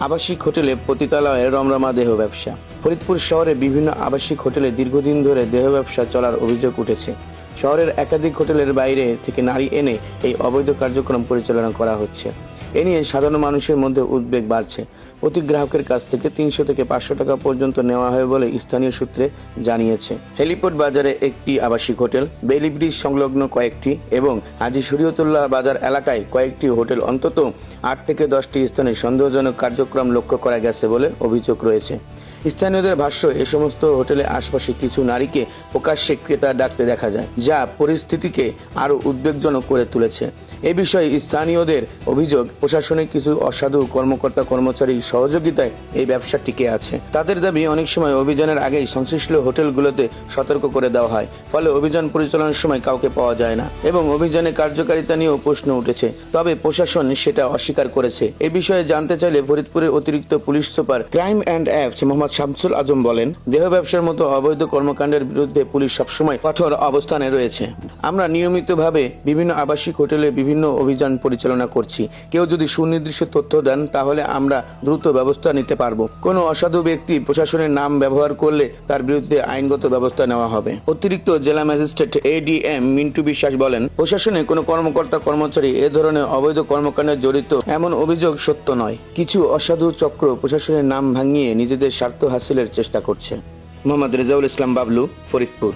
আবাসিক হোটেলে পতিতালয়ে রমরমা দেহ ব্যবসা। ফরিদপুর শহরে বিভিন্ন আবাসিক হোটেলে দীর্ঘদিন ধরে দেহ ব্যবসা চলার অভিযোগ উঠেছে। শহরের একাধিক হোটেলের বাইরে থেকে নারী এনে এই অবৈধ কার্যক্রম পরিচালনা করা হচ্ছে। এ নিয়ে সাধারণ মানুষের মধ্যে উদ্বেগ বাড়ছে। প্রতি গ্রাহকের কাছ থেকে 300 থেকে 500 টাকা পর্যন্ত নেওয়া হয় বলে স্থানীয় সূত্রে জানিয়েছে। হেলিপোর্ট বাজারে একটি আবাসিক হোটেল, বেইলি ব্রিজ সংলগ্ন কয়েকটি এবং হাজী শরীয়তুল্লাহ বাজার এলাকায় কয়েকটি হোটেল অন্তত 8 থেকে 10টি স্থানে সন্দেহজনক কার্যক্রম লক্ষ্য করা গেছে বলে অভিযোগ রয়েছে। স্থানীয়দের ভাষ্য, এ সমস্ত হোটেলে আশপাশে কিছু নারীকে প্রকাশ্যে ক্রেতা ডাকতে দেখা যায়, যা পরিস্থিতিকে আরও উদ্বেগজনক করে তুলেছে। এ বিষয়ে স্থানীয়দের অভিযোগ, প্রশাসনের কিছু অসাধু কর্মকর্তা কর্মচারীর সহযোগিতায় এই ব্যবসা টিকে আছে। তাদের দাবি, অনেক সময় অভিযানের আগেই সংশ্লিষ্ট হোটেলগুলোতে সতর্ক করে দেওয়া হয়, ফলে অভিযান পরিচালনার সময় কাউকে পাওয়া যায় না এবং অভিযানের কার্যকারিতা নিয়েও প্রশ্ন উঠেছে। তবে প্রশাসন সেটা অস্বীকার করেছে। এ বিষয়ে জানতে চাইলে ফরিদপুরের অতিরিক্ত police super crime and ops Mohammad Shamsul Azam বলেন, দেহ ব্যবসার মতো অবৈধ কর্মকাণ্ডের বিরুদ্ধে পুলিশ সবসময় কঠোর অবস্থানে রয়েছে। আমরা নিয়মিতভাবে বিভিন্ন আবাসিক হোটেলে বিভিন্ন অভিযান পরিচালনা করছি। কেউ যদি সুনির্দিষ্ট তথ্য দেন তাহলে আমরা দ্রুত ব্যবস্থা নিতে পারবো। কোনো অসাধু ব্যক্তি প্রশাসনের নাম ব্যবহার করলে তার বিরুদ্ধে আইনগত ব্যবস্থা নেওয়া হবে। অতিরিক্ত জেলা ম্যাজিস্ট্রেট ADM মিন্টু বিশ্বাস বলেন, প্রশাসনে কোনো কর্মকর্তা কর্মচারী এ ধরনের অবৈধ কর্মকাণ্ডে জড়িত এমন অভিযোগ সত্য নয়। কিছু অসাধু চক্র প্রশাসনের নাম ভাঙিয়ে নিজেদের স্বার্থ হাসিলের চেষ্টা করছে। মোহাম্মদ রেজাউল ইসলাম বাবলু, ফরিদপুর।